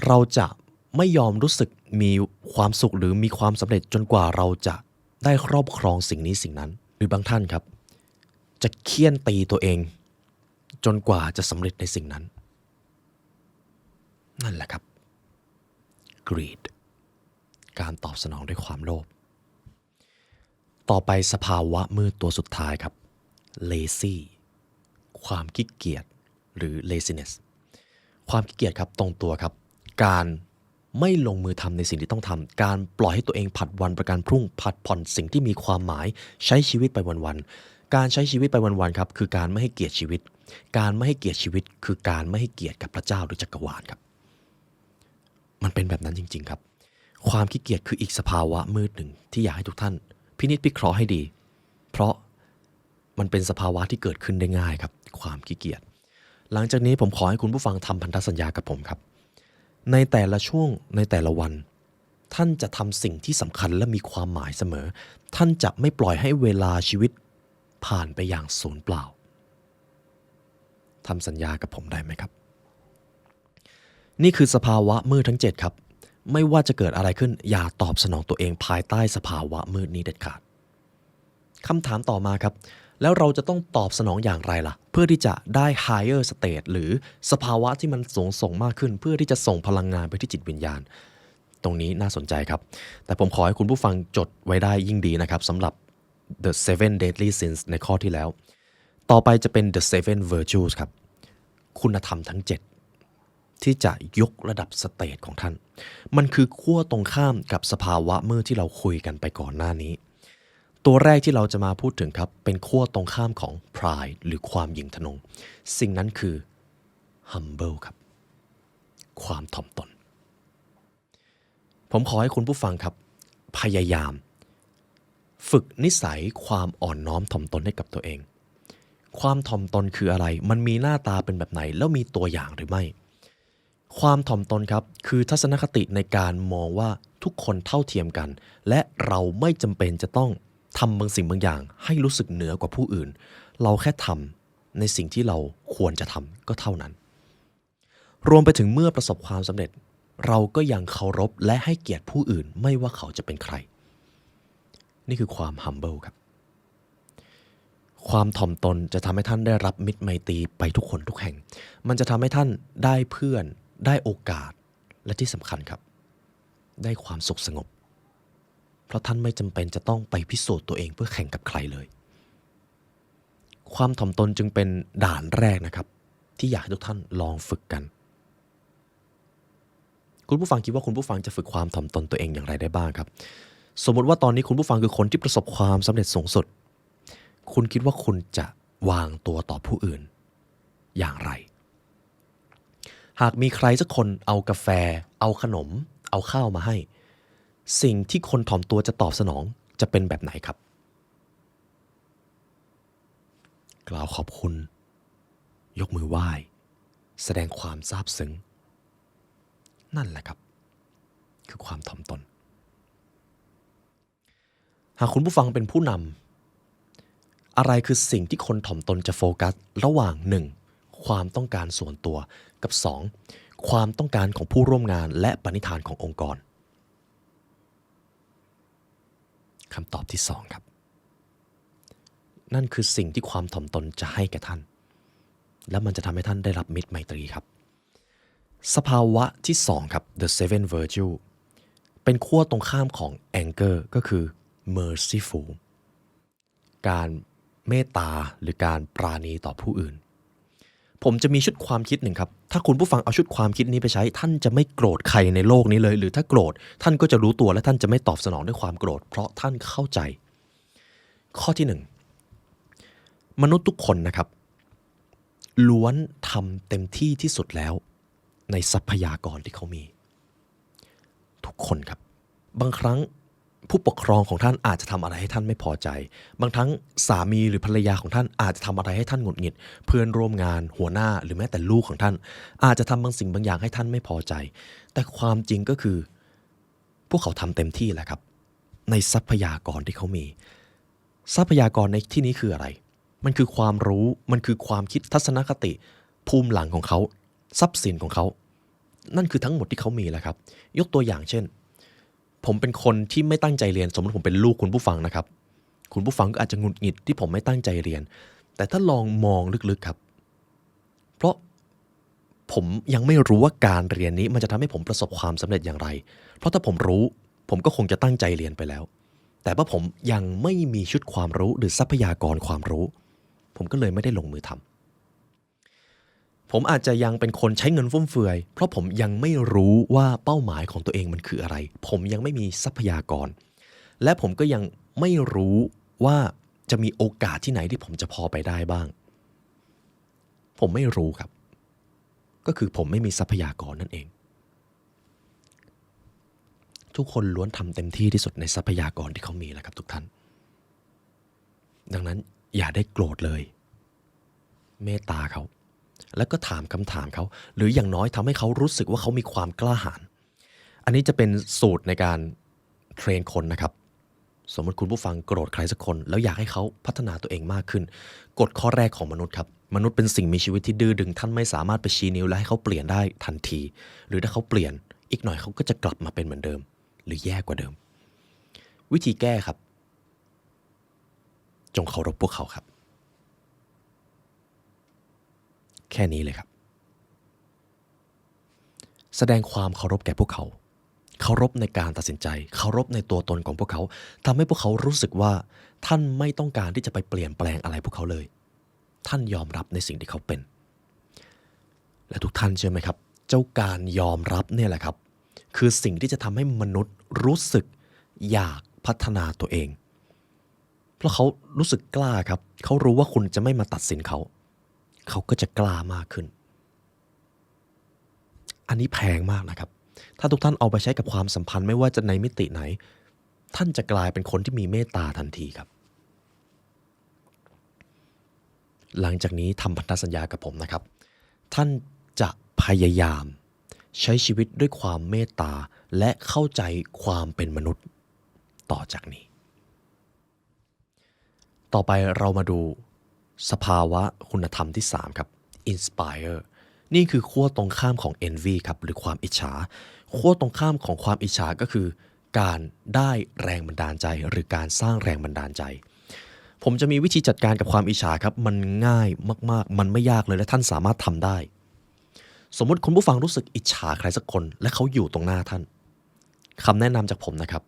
เราจะไม่ยอมรู้สึกมีความสุขหรือมีความสำเร็จจนกว่าเราจะได้ครอบครองสิ่งนี้สิ่งนั้นหรือบางท่านครับจะเคี่ยนตีตัวเองจนกว่าจะสำเร็จในสิ่งนั้นนั่นแหละครับ greed การตอบสนองด้วยความโลภต่อไปสภาวะมืดตัวสุดท้ายครับ lazy ความขี้เกียจหรือ laziness ความขี้เกียจครับตรงตัวครับการไม่ลงมือทำในสิ่งที่ต้องทำการปล่อยให้ตัวเองผัดวันประกันพรุ่งผัดผ่อนสิ่งที่มีความหมายใช้ชีวิตไปวันๆการใช้ชีวิตไปวันๆครับคือการไม่ให้เกียรติชีวิตการไม่ให้เกียรติชีวิตคือการไม่ให้เกียรติกับพระเจ้าหรือจักรวาลครับมันเป็นแบบนั้นจริงๆครับความขี้เกียจคืออีกสภาวะมืดหนึ่งที่อยากให้ทุกท่านพินิจพิเคราะห์ให้ดีเพราะมันเป็นสภาวะที่เกิดขึ้นได้ง่ายครับความขี้เกียจหลังจากนี้ผมขอให้คุณผู้ฟังทำพันธสัญญากับผมครับในแต่ละช่วงในแต่ละวันท่านจะทำสิ่งที่สำคัญและมีความหมายเสมอท่านจะไม่ปล่อยให้เวลาชีวิตผ่านไปอย่างสูญเปล่าทำสัญญากับผมได้ไหมครับนี่คือสภาวะมืดทั้ง7ครับไม่ว่าจะเกิดอะไรขึ้นอย่าตอบสนองตัวเองภายใต้สภาวะมืดนี้เด็ดขาดคำถามต่อมาครับแล้วเราจะต้องตอบสนองอย่างไรล่ะเพื่อที่จะได้ higher state หรือสภาวะที่มันสูงส่งมากขึ้นเพื่อที่จะส่งพลังงานไปที่จิตวิญญาณตรงนี้น่าสนใจครับแต่ผมขอให้คุณผู้ฟังจดไว้ได้ยิ่งดีนะครับสำหรับ the seven deadly sins ในข้อที่แล้วต่อไปจะเป็น the seven virtues ครับคุณธรรมทั้ง7ที่จะยกระดับสเตจของท่านมันคือขั้วตรงข้ามกับสภาวะมืดที่เราคุยกันไปก่อนหน้านี้ตัวแรกที่เราจะมาพูดถึงครับเป็นขั้วตรงข้ามของ pride หรือความหยิ่งทะนงสิ่งนั้นคือ humble ครับความถ่อมตนผมขอให้คุณผู้ฟังครับพยายามฝึกนิสัยความอ่อนน้อมถ่อมตนให้กับตัวเองความถ่อมตนคืออะไรมันมีหน้าตาเป็นแบบไหนแล้วมีตัวอย่างหรือไม่ความถ่อมตนครับคือทัศนคติในการมองว่าทุกคนเท่าเทียมกันและเราไม่จำเป็นจะต้องทำบางสิ่งบางอย่างให้รู้สึกเหนือกว่าผู้อื่นเราแค่ทำในสิ่งที่เราควรจะทำก็เท่านั้นรวมไปถึงเมื่อประสบความสำเร็จเราก็ยังเคารพและให้เกียรติผู้อื่นไม่ว่าเขาจะเป็นใครนี่คือความ humble ครับความถ่อมตนจะทำให้ท่านได้รับมิตรไมตรีไปทุกคนทุกแห่งมันจะทำให้ท่านได้เพื่อนได้โอกาสและที่สำคัญครับได้ความสุขสงบเพราะท่านไม่จำเป็นจะต้องไปพิสูจน์ตัวเองเพื่อแข่งกับใครเลยความถ่อมตนจึงเป็นด่านแรกนะครับที่อยากให้ทุกท่านลองฝึกกันคุณผู้ฟังคิดว่าคุณผู้ฟังจะฝึกความถ่อมตนตัวเองอย่างไรได้บ้างครับสมมติว่าตอนนี้คุณผู้ฟังคือคนที่ประสบความสำเร็จสูงสุดคุณคิดว่าคุณจะ วางตัวต่อผู้อื่นอย่างไรหากมีใครสักคนเอากาแฟเอาขนมเอาข้าวมาให้สิ่งที่คนถ่อมตัวจะตอบสนองจะเป็นแบบไหนครับกล่าวขอบคุณยกมือไหว้แสดงความซาบซึ้งนั่นแหละครับคือความถ่อมตนหากคุณผู้ฟังเป็นผู้นำอะไรคือสิ่งที่คนถ่อมตนจะโฟกัสระหว่าง 1. ความต้องการส่วนตัวกับ 2. ความต้องการของผู้ร่วมงานและปณิธานขององค์กรคำตอบที่ 2 ครับนั่นคือสิ่งที่ความถ่อมตนจะให้แก่ท่านและมันจะทำให้ท่านได้รับมิตรไมตรีครับสภาวะที่ 2 ครับ The Seven Virtue เป็นขั้วตรงข้ามของ Anger ก็คือ Merciful การเมตตาหรือการปราณีต่อผู้อื่นผมจะมีชุดความคิดหนึ่งครับถ้าคุณผู้ฟังเอาชุดความคิดนี้ไปใช้ท่านจะไม่โกรธใครในโลกนี้เลยหรือถ้าโกรธท่านก็จะรู้ตัวและท่านจะไม่ตอบสนองด้วยความโกรธเพราะท่านเข้าใจข้อที่ 1มนุษย์ทุกคนนะครับล้วนทำเต็มที่ที่สุดแล้วในทรัพยากรที่เขามีทุกคนครับบางครั้งผู้ปกครองของท่านอาจจะทำอะไรให้ท่านไม่พอใจบางครั้งสามีหรือภรรยาของท่านอาจจะทำอะไรให้ท่านหงุดหงิดเพื่อนร่วมงานหัวหน้าหรือแม้แต่ลูกของท่านอาจจะทำบางสิ่งบางอย่างให้ท่านไม่พอใจแต่ความจริงก็คือพวกเขาทำเต็มที่แหละครับในทรัพยากรที่เขามีทรัพยากรในที่นี้คืออะไรมันคือความรู้มันคือความคิดทัศนคติภูมิหลังของเขาทรัพย์สินของเขานั่นคือทั้งหมดที่เขามีแหละครับยกตัวอย่างเช่นผมเป็นคนที่ไม่ตั้งใจเรียนสมมติผมเป็นลูกคุณผู้ฟังนะครับคุณผู้ฟังก็อาจจะหงุดหงิดที่ผมไม่ตั้งใจเรียนแต่ถ้าลองมองลึกๆครับเพราะผมยังไม่รู้ว่าการเรียนนี้มันจะทำให้ผมประสบความสำเร็จอย่างไรเพราะถ้าผมรู้ผมก็คงจะตั้งใจเรียนไปแล้วแต่ว่าผมยังไม่มีชุดความรู้หรือทรัพยากรความรู้ผมก็เลยไม่ได้ลงมือทำผมอาจจะยังเป็นคนใช้เงินฟุ่มเฟือยเพราะผมยังไม่รู้ว่าเป้าหมายของตัวเองมันคืออะไรผมยังไม่มีทรัพยากรและผมก็ยังไม่รู้ว่าจะมีโอกาสที่ไหนที่ผมจะพอไปได้บ้างผมไม่รู้ครับก็คือผมไม่มีทรัพยากรนั่นเองทุกคนล้วนทำเต็มที่ที่สุดในทรัพยากรที่เขามีแหละครับทุกท่านดังนั้นอย่าได้โกรธเลยเมตตาเขาแล้วก็ถามคำถามเขาหรืออย่างน้อยทำให้เขารู้สึกว่าเขามีความกล้าหาญอันนี้จะเป็นสูตรในการเทรนคนนะครับสมมติคุณผู้ฟังโกรธใครสักคนแล้วอยากให้เขาพัฒนาตัวเองมากขึ้นกฎข้อแรกของมนุษย์ครับมนุษย์เป็นสิ่งมีชีวิตที่ดื้อดึงท่านไม่สามารถไปชี้นิ้วและให้เขาเปลี่ยนได้ทันทีหรือถ้าเขาเปลี่ยนอีกหน่อยเขาก็จะกลับมาเป็นเหมือนเดิมหรือแย่กว่าเดิมวิธีแก้ครับจงเคารพพวกเขาครับแค่นี้เลยครับแสดงความเคารพแก่พวกเขาเคารพในการตัดสินใจเคารพในตัวตนของพวกเขาทำให้พวกเขารู้สึกว่าท่านไม่ต้องการที่จะไปเปลี่ยนแปลงอะไรพวกเขาเลยท่านยอมรับในสิ่งที่เขาเป็นและทุกท่านเชื่อไหมครับเจ้าการยอมรับเนี่ยแหละครับคือสิ่งที่จะทำให้มนุษย์รู้สึกอยากพัฒนาตัวเองเพราะเขารู้สึกกล้าครับเขารู้ว่าคุณจะไม่มาตัดสินเขาเขาก็จะกล้ามากขึ้นอันนี้แพงมากนะครับถ้าทุกท่านเอาไปใช้กับความสัมพันธ์ไม่ว่าจะในมิติไหนท่านจะกลายเป็นคนที่มีเมตตาทันทีครับหลังจากนี้ทำพันธสัญญากับผมนะครับท่านจะพยายามใช้ชีวิตด้วยความเมตตาและเข้าใจความเป็นมนุษย์ต่อจากนี้ต่อไปเรามาดูสภาวะคุณธรรมที่3ครับ Inspire นี่คือขั้วตรงข้ามของ Envy ครับหรือความอิจฉาขั้วตรงข้ามของความอิจฉาก็คือการได้แรงบันดาลใจหรือการสร้างแรงบันดาลใจผมจะมีวิธีจัดการกับความอิจฉาครับมันง่ายมากๆมันไม่ยากเลยและท่านสามารถทำได้สมมุติคุณผู้ฟังรู้สึกอิจฉาใครสักคนและเขาอยู่ตรงหน้าท่านคำแนะนำจากผมนะครับ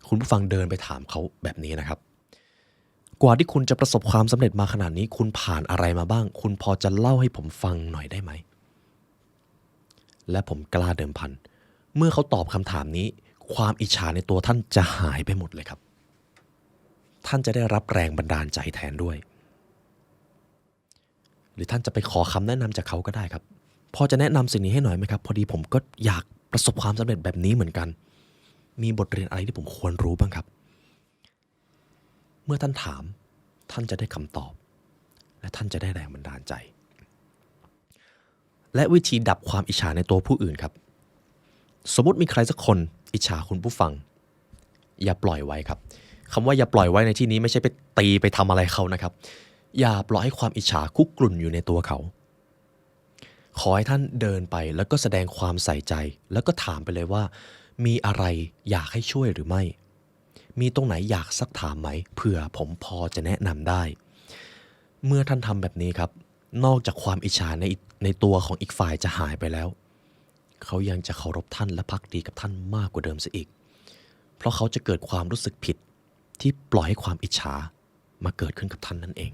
คุณผู้ฟังเดินไปถามเขาแบบนี้นะครับกว่าที่คุณจะประสบความสำเร็จมาขนาดนี้คุณผ่านอะไรมาบ้างคุณพอจะเล่าให้ผมฟังหน่อยได้ไหมและผมกล้าเดิมพันเมื่อเขาตอบคำถามนี้ความอิจฉาในตัวท่านจะหายไปหมดเลยครับท่านจะได้รับแรงบันดาลใจแทนด้วย รือท่านจะไปขอคำแนะนำจากเขาก็ได้ครับพอจะแนะนำสิ่งนี้ให้หน่อยไหมครับพอดีผมก็อยากประสบความสำเร็จแบบนี้เหมือนกันมีบทเรียนอะไรที่ผมควรรู้บ้างครับเมื่อท่านถามท่านจะได้คำตอบและท่านจะได้แรงบันดาลใจและวิธีดับความอิจฉาในตัวผู้อื่นครับสมมติมีใครสักคนอิจฉาคุณผู้ฟังอย่าปล่อยไว้ครับคำว่าอย่าปล่อยไว้ในที่นี้ไม่ใช่ไปตีไปทำอะไรเขานะครับอย่าปล่อยให้ความอิจฉาคุกกรุ่นอยู่ในตัวเขาขอให้ท่านเดินไปแล้วก็แสดงความใส่ใจแล้วก็ถามไปเลยว่ามีอะไรอยากให้ช่วยหรือไม่มีตรงไหนอยากซักถามไหมเผื่อผมพอจะแนะนำได้เมื่อท่านทำแบบนี้ครับนอกจากความอิจฉาในตัวของอีกฝ่ายจะหายไปแล้วเขายังจะเคารพท่านและภักดีกับท่านมากกว่าเดิมซะอีกเพราะเขาจะเกิดความรู้สึกผิดที่ปล่อยให้ความอิจฉามาเกิดขึ้นกับท่านนั่นเอง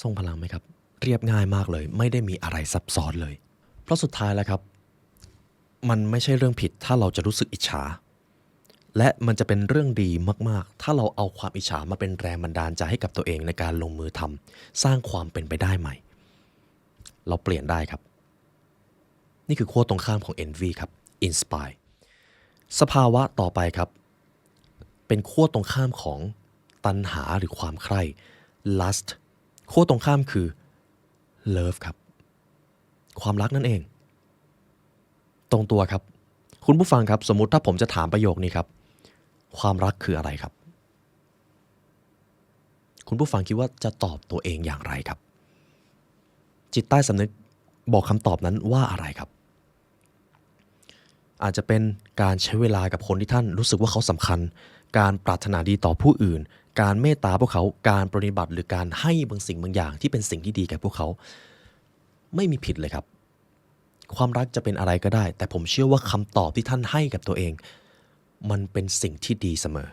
ทรงพลังไหมครับเรียบง่ายมากเลยไม่ได้มีอะไรซับซ้อนเลยเพราะสุดท้ายแล้วครับมันไม่ใช่เรื่องผิดถ้าเราจะรู้สึกอิจฉาและมันจะเป็นเรื่องดีมากๆถ้าเราเอาความอิจฉามาเป็นแรงบันดาลใจให้กับตัวเองในการลงมือทำสร้างความเป็นไปได้ใหม่เราเปลี่ยนได้ครับนี่คือขั้วตรงข้ามของ envy ครับ inspire สภาวะต่อไปครับเป็นขั้วตรงข้ามของตัณหาหรือความใคร่ lust ขั้วตรงข้ามคือ love ครับความรักนั่นเองตรงตัวครับคุณผู้ฟังครับสมมุติถ้าผมจะถามประโยคนี้ครับความรักคืออะไรครับคุณผู้ฟังคิดว่าจะตอบตัวเองอย่างไรครับจิตใต้สำนึกบอกคำตอบนั้นว่าอะไรครับอาจจะเป็นการใช้เวลากับคนที่ท่านรู้สึกว่าเขาสำคัญการปรารถนาดีต่อผู้อื่นการเมตตาพวกเขาการปฏิบัติหรือการให้บางสิ่งบางอย่างที่เป็นสิ่งที่ดีแก่พวกเขาไม่มีผิดเลยครับความรักจะเป็นอะไรก็ได้แต่ผมเชื่อว่าคำตอบที่ท่านให้กับตัวเองมันเป็นสิ่งที่ดีเสมอ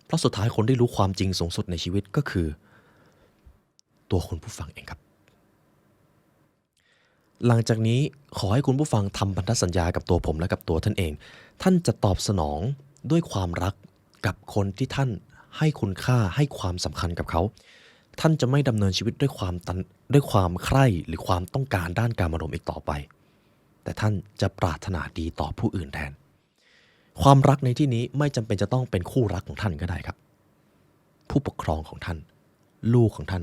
เพราะสุดท้ายคนที่รู้ความจริงสูงสุดในชีวิตก็คือตัวคุณผู้ฟังเองครับหลังจากนี้ขอให้คุณผู้ฟังทำพันธสัญญากับตัวผมและกับตัวท่านเองท่านจะตอบสนองด้วยความรักกับคนที่ท่านให้คุณค่าให้ความสำคัญกับเขาท่านจะไม่ดำเนินชีวิตด้วยความใคร่หรือความต้องการด้านการอารมณ์อีกต่อไปแต่ท่านจะปรารถนาดีต่อผู้อื่นแทนความรักในที่นี้ไม่จำเป็นจะต้องเป็นคู่รักของท่านก็ได้ครับผู้ปกครองของท่านลูกของท่าน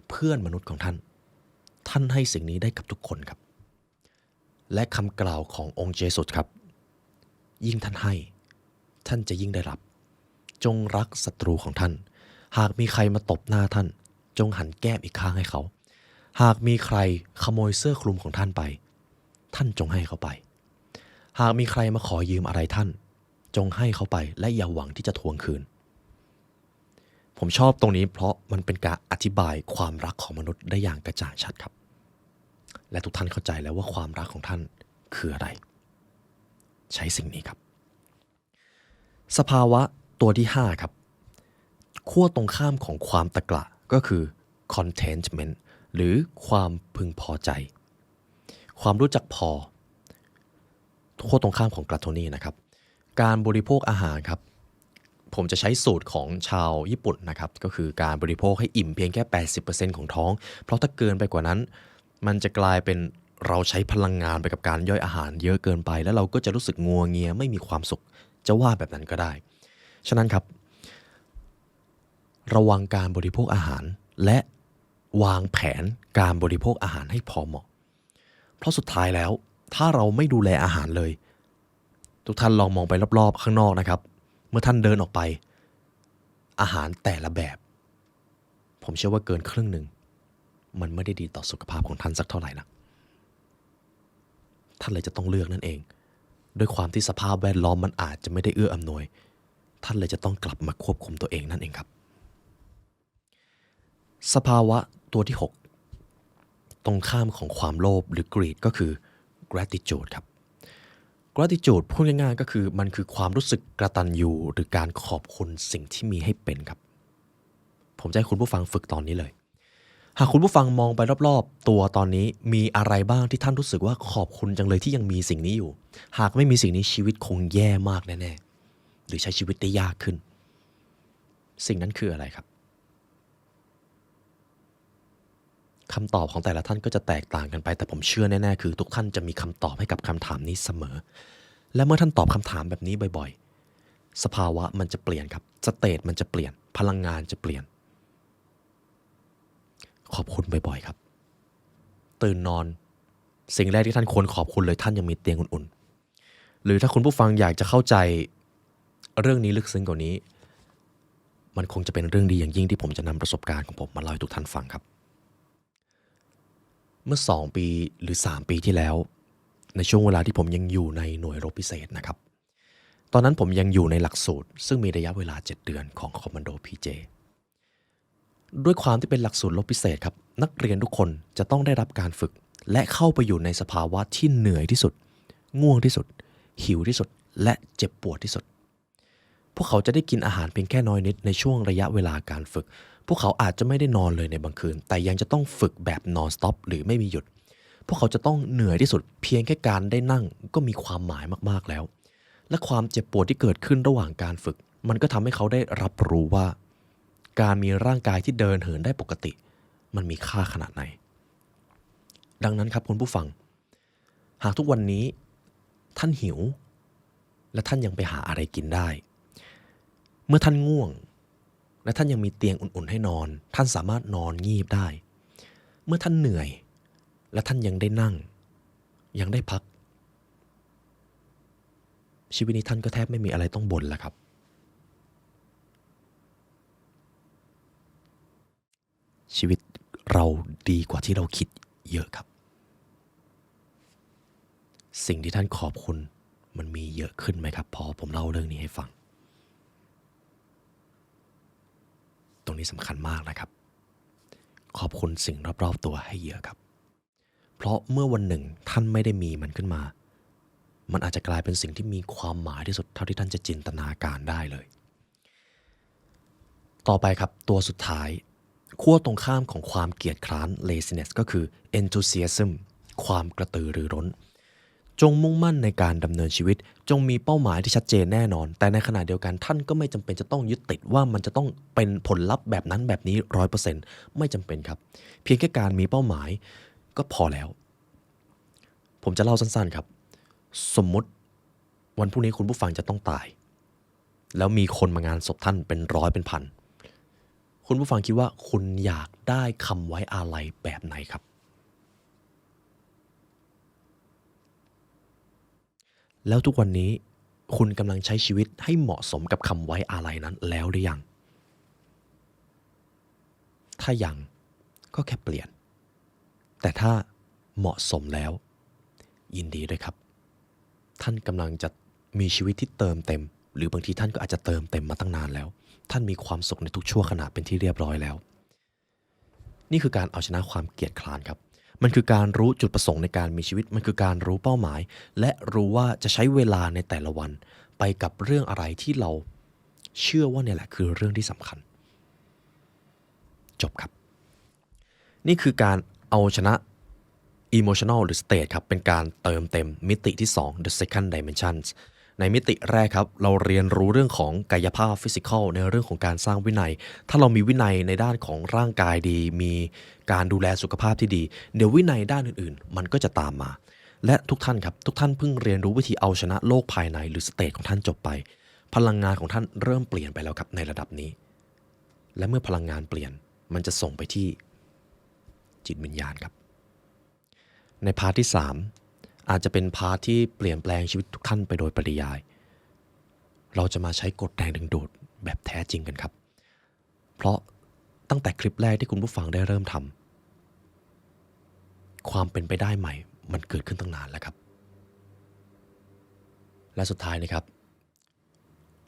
เพื่อนมนุษย์ของท่านท่านให้สิ่งนี้ได้กับทุกคนครับและคำกล่าวขององค์เจสุสครับยิ่งท่านให้ท่านจะยิ่งได้รับจงรักศัตรูของท่านหากมีใครมาตบหน้าท่านจงหันแก้มอีกข้างให้เขาหากมีใครขโมยเสื้อคลุมของท่านไปท่านจงให้เขาไปหากมีใครมาขอยืมอะไรท่านจงให้เขาไปและอย่าหวังที่จะทวงคืนผมชอบตรงนี้เพราะมันเป็นการอธิบายความรักของมนุษย์ได้อย่างกระจ่างชัดครับและทุกท่านเข้าใจแล้วว่าความรักของท่านคืออะไรใช้สิ่งนี้ครับสภาวะตัวที่5ครับขั้วตรงข้ามของความตะกละก็คือ contentment หรือความพึงพอใจความรู้จักพอขั้วตรงข้ามของกลัตโทนีนะครับการบริโภคอาหารครับผมจะใช้สูตรของชาวญี่ปุ่นนะครับก็คือการบริโภคให้อิ่มเพียงแค่ 80% ของท้องเพราะถ้าเกินไปกว่านั้นมันจะกลายเป็นเราใช้พลังงานไปกับการย่อยอาหารเยอะเกินไปแล้วเราก็จะรู้สึกงัวเงียไม่มีความสุขจะว่าแบบนั้นก็ได้ฉะนั้นครับระวังการบริโภคอาหารและวางแผนการบริโภคอาหารให้พอเหมาะเพราะสุดท้ายแล้วถ้าเราไม่ดูแลอาหารเลยทุกท่านลองมองไปรอบๆข้างนอกนะครับเมื่อท่านเดินออกไปอาหารแต่ละแบบผมเชื่อว่าเกินครึ่งหนึ่งมันไม่ได้ดีต่อสุขภาพของท่านสักเท่าไหร่นะท่านเลยจะต้องเลือกนั่นเองด้วยความที่สภาพแวดล้อมมันอาจจะไม่ได้เอื้ออำนวยท่านเลยจะต้องกลับมาควบคุมตัวเองนั่นเองครับสภาวะตัวที่6ตรงข้ามของความโลภหรือ greed ก็คือ gratitude ครับ gratitude พูดง่ายๆก็คือมันคือความรู้สึกกตัญญูหรือการขอบคุณสิ่งที่มีให้เป็นครับผมจะให้คุณผู้ฟังฝึกตอนนี้เลยหากคุณผู้ฟังมองไปรอบๆตัวตอนนี้มีอะไรบ้างที่ท่านรู้สึกว่าขอบคุณจังเลยที่ยังมีสิ่งนี้อยู่หากไม่มีสิ่งนี้ชีวิตคงแย่มากแน่ๆหรือใช้ชีวิตได้ยากขึ้นสิ่งนั้นคืออะไรครับ คำตอบของแต่ละท่านก็จะแตกต่างกันไปแต่ผมเชื่อแน่ๆคือทุกท่านจะมีคำตอบให้กับคำถามนี้เสมอและเมื่อท่านตอบคำถามแบบนี้บ่อยๆสภาวะมันจะเปลี่ยนครับสเตทมันจะเปลี่ยนพลังงานจะเปลี่ยนขอบคุณบ่อยๆครับตื่นนอนสิ่งแรกที่ท่านควรขอบคุณเลยท่านยังมีเตียงอุ่นๆหรือถ้าคุณผู้ฟังอยากจะเข้าใจเรื่องนี้ลึกซึ้งกว่านี้มันคงจะเป็นเรื่องดีอย่างยิ่งที่ผมจะนำประสบการณ์ของผมมาเล่าให้ทุกท่านฟังครับเมื่อ2 ปีหรือ3 ปีที่แล้วในช่วงเวลาที่ผมยังอยู่ในหน่วยรบพิเศษนะครับตอนนั้นผมยังอยู่ในหลักสูตรซึ่งมีระยะเวลา7 เดือนของคอมมานโด PJ ด้วยความที่เป็นหลักสูตรรบพิเศษครับนักเรียนทุกคนจะต้องได้รับการฝึกและเข้าไปอยู่ในสภาวะที่เหนื่อยที่สุดง่วงที่สุดหิวที่สุดและเจ็บปวดที่สุดพวกเขาจะได้กินอาหารเพียงแค่น้อยนิดในช่วงระยะเวลาการฝึกพวกเขาอาจจะไม่ได้นอนเลยในบางคืนแต่ยังจะต้องฝึกแบบนอนสต็อปหรือไม่มีหยุดพวกเขาจะต้องเหนื่อยที่สุดเพียงแค่การได้นั่งก็มีความหมายมากๆแล้วและความเจ็บปวดที่เกิดขึ้นระหว่างการฝึกมันก็ทำให้เขาได้รับรู้ว่าการมีร่างกายที่เดินเหินได้ปกติมันมีค่าขนาดไหนดังนั้นครับคุณผู้ฟังหากทุกวันนี้ท่านหิวและท่านยังไปหาอะไรกินได้เมื่อท่านง่วงและท่านยังมีเตียงอุ่นๆให้นอนท่านสามารถนอนงีบได้เมื่อท่านเหนื่อยและท่านยังได้นั่งยังได้พักชีวิตนี้ท่านก็แทบไม่มีอะไรต้องบ่นแล้วครับชีวิตเราดีกว่าที่เราคิดเยอะครับสิ่งที่ท่านขอบคุณมันมีเยอะขึ้นไหมครับพอผมเล่าเรื่องนี้ให้ฟังตรงนี้สำคัญมากนะครับขอบคุณสิ่งรอบๆตัวให้เยอะครับเพราะเมื่อวันหนึ่งท่านไม่ได้มีมันขึ้นมามันอาจจะกลายเป็นสิ่งที่มีความหมายที่สุดเท่าที่ท่านจะจินตนาการได้เลยต่อไปครับตัวสุดท้ายขั้วตรงข้ามของความเกียจคร้าน laziness ก็คือ enthusiasm ความกระตือรือร้นจงมุ่งมั่นในการดำเนินชีวิตจงมีเป้าหมายที่ชัดเจนแน่นอนแต่ในขณะเดียวกันท่านก็ไม่จำเป็นจะต้องยึดติดว่ามันจะต้องเป็นผลลัพธ์แบบนั้นแบบนี้ 100% ไม่จำเป็นครับเพียงแค่การมีเป้าหมายก็พอแล้วผมจะเล่าสั้นๆครับสมมุติวันพรุ่งนี้คุณผู้ฟังจะต้องตายแล้วมีคนมางานศพท่านเป็นร้อยเป็นพันคุณผู้ฟังคิดว่าคุณอยากได้คำไว้อาลัยแบบไหนครับแล้วทุกวันนี้คุณกำลังใช้ชีวิตให้เหมาะสมกับคำไว้อาลัยนั้นแล้วหรือยังถ้ายังก็แค่เปลี่ยนแต่ถ้าเหมาะสมแล้วยินดีด้วยครับท่านกำลังจะมีชีวิตที่เติมเต็มหรือบางทีท่านก็อาจจะเติมเต็มมาตั้งนานแล้วท่านมีความสุขในทุกชั่วขณะเป็นที่เรียบร้อยแล้วนี่คือการเอาชนะความเกียจคร้านครับมันคือการรู้จุดประสงค์ในการมีชีวิตมันคือการรู้เป้าหมายและรู้ว่าจะใช้เวลาในแต่ละวันไปกับเรื่องอะไรที่เราเชื่อว่าเนี่ยแหละคือเรื่องที่สำคัญจบครับนี่คือการเอาชนะ emotional หรือ state ครับเป็นการเติมเต็มมิติที่2 the second dimensions ในมิติแรกครับเราเรียนรู้เรื่องของกายภาพ physical ในเรื่องของการสร้างวินัยถ้าเรามีวินัยในด้านของร่างกายดีมีการดูแลสุขภาพที่ดีเดี๋ยววินัยด้านอื่นๆมันก็จะตามมาและทุกท่านครับทุกท่านเพิ่งเรียนรู้วิธีเอาชนะโลกภายในหรือ state ของท่านจบไปพลังงานของท่านเริ่มเปลี่ยนไปแล้วครับในระดับนี้และเมื่อพลังงานเปลี่ยนมันจะส่งไปที่จิตวิญญาณครับในพาร์ทที่3อาจจะเป็นพาร์ทที่เปลี่ยนแปลงชีวิตทุกท่านไปโดยปริยายเราจะมาใช้กฎแรงดึงดูดแบบแท้จริงกันครับเพราะตั้งแต่คลิปแรกที่คุณผู้ฟังได้เริ่มทำความเป็นไปได้ใหม่มันเกิดขึ้นตั้งนานแล้วครับและสุดท้ายนะครับ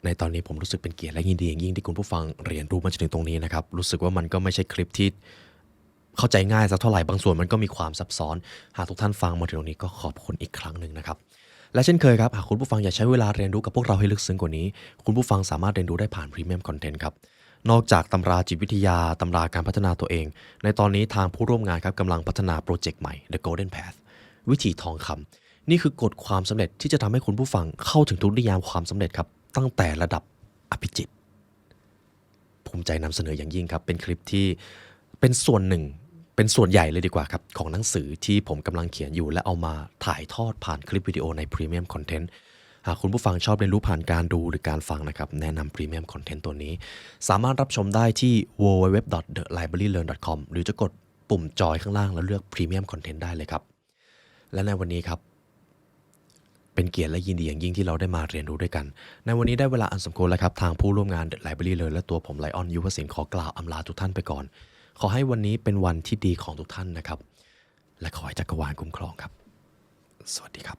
ในตอนนี้ผมรู้สึกเป็นเกียรติและยินดีอย่างยิ่งที่คุณผู้ฟังเรียนรู้มาจนถึงตรงนี้นะครับรู้สึกว่ามันก็ไม่ใช่คลิปที่เข้าใจง่ายสักเท่าไหร่บางส่วนมันก็มีความซับซ้อนหากทุกท่านฟังมาถึงตรงนี้ก็ขอบคุณอีกครั้งหนึ่งนะครับและเช่นเคยครับหากคุณผู้ฟังอยากใช้เวลาเรียนรู้กับพวกเราให้ลึกซึ้งกว่านี้คุณผู้ฟังสามารถเรียนรู้ได้ผ่านพรีเมียมคอนเทนต์ครับนอกจากตำราจิตวิทยาตำราการพัฒนาตัวเองในตอนนี้ทางผู้ร่วมงานครับกำลังพัฒนาโปรเจกต์ใหม่ The Golden Path วิถีทองคำนี่คือกฎความสำเร็จที่จะทำให้คุณผู้ฟังเข้าถึงทุกนิยามความสำเร็จครับตั้งแต่ระดับอภิจิตรภูมิใจนำเสนออย่างยิ่งครับเป็นคลิปที่เป็นส่วนหนึ่ง เป็นส่วนใหญ่เลยดีกว่าครับของหนังสือที่ผมกำลังเขียนอยู่และเอามาถ่ายทอดผ่านคลิปวิดีโอใน Premium Content หากคุณผู้ฟังชอบเรียนรู้ผ่านการดูหรือการฟังนะครับแนะนำ Premium Content ตัวนี้สามารถรับชมได้ที่ www.thelibrarylearn.com หรือจะกดปุ่มจอยข้างล่างแล้วเลือก Premium Content ได้เลยครับและในวันนี้ครับเป็นเกียรติและยินดีอย่างยิ่งที่เราได้มาเรียนรู้ด้วยกันในวันนี้ได้เวลาอันสมควรแล้วครับทางผู้ร่วมงาน The Library Learn และตัวผมไลออนยุวศิลป์ขอกล่าวอำลาทุกท่านไปก่อนขอให้วันนี้เป็นวันที่ดีของทุกท่านนะครับและขอให้จักรวาลคุ้มครองครับสวัสดีครับ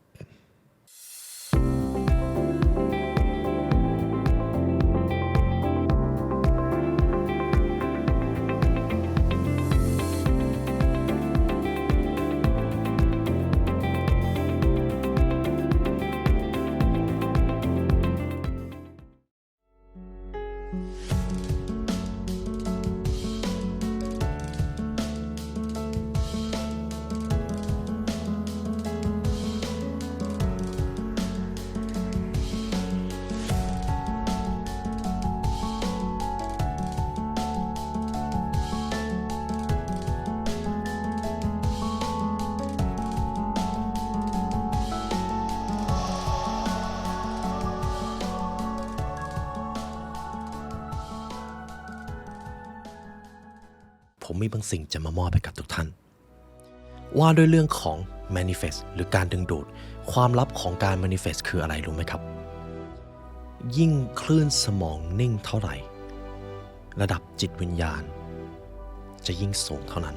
ผมมีบางสิ่งจะมามอบให้กับทุกท่านว่าด้วยเรื่องของ manifest หรือการดึงดูดความลับของการ manifest คืออะไรรู้ไหมครับยิ่งคลื่นสมองนิ่งเท่าไหร่ระดับจิตวิญญาณจะยิ่งสูงเท่านั้น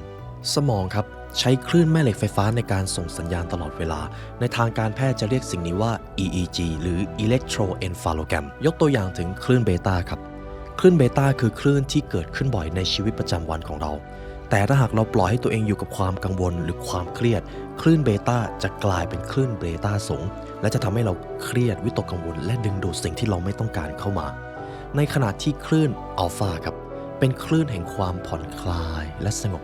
สมองครับใช้คลื่นแม่เหล็กไฟฟ้าในการส่งสัญญาณตลอดเวลาในทางการแพทย์จะเรียกสิ่งนี้ว่า EEG หรือ Electroencephalogram ยกตัวอย่างถึงคลื่นเบต้าครับคลื่นเบต้าคือคลื่นที่เกิดขึ้นบ่อยในชีวิตประจำวันของเราแต่ถ้าหากเราปล่อยให้ตัวเองอยู่กับความกังวลหรือความเครียดคลื่นเบต้าจะกลายเป็นคลื่นเบต้าสูงและจะทำให้เราเครียดวิตกกังวลและดึงดูดสิ่งที่เราไม่ต้องการเข้ามาในขณะที่คลื่นอัลฟาครับเป็นคลื่นแห่งความผ่อนคลายและสงบ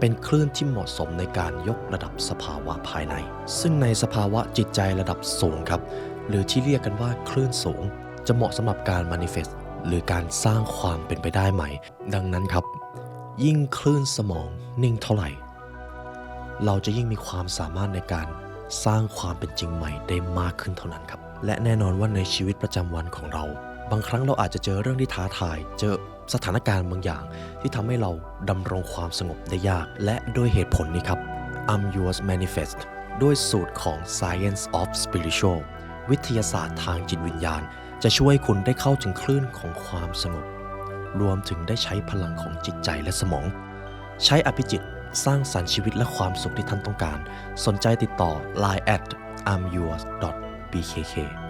เป็นคลื่นที่เหมาะสมในการยกระดับสภาวะภายในซึ่งในสภาวะจิตใจระดับสูงครับหรือที่เรียกกันว่าคลื่นสูงจะเหมาะสำหรับการ manifest หรือการสร้างความเป็นไปได้ใหม่ดังนั้นครับยิ่งคลื่นสมองนิ่งเท่าไหร่เราจะยิ่งมีความสามารถในการสร้างความเป็นจริงใหม่ได้มากขึ้นเท่านั้นครับและแน่นอนว่าในชีวิตประจำวันของเราบางครั้งเราอาจจะเจอเรื่องที่ท้าทายเจอสถานการณ์บางอย่างที่ทำให้เราดำรงความสงบได้ยากและด้วยเหตุผลนี้ครับ I'm Yours Manifest ด้วยสูตรของ Science of Spiritual วิทยาศาสตร์ทางจิตวิญญาณจะช่วยคุณได้เข้าถึงคลื่นของความสงบรวมถึงได้ใช้พลังของจิตใจและสมองใช้อภิจิตสร้างสรรค์ชีวิตและความสุขที่ท่านต้องการสนใจติดต่อ Line @amyours.bkk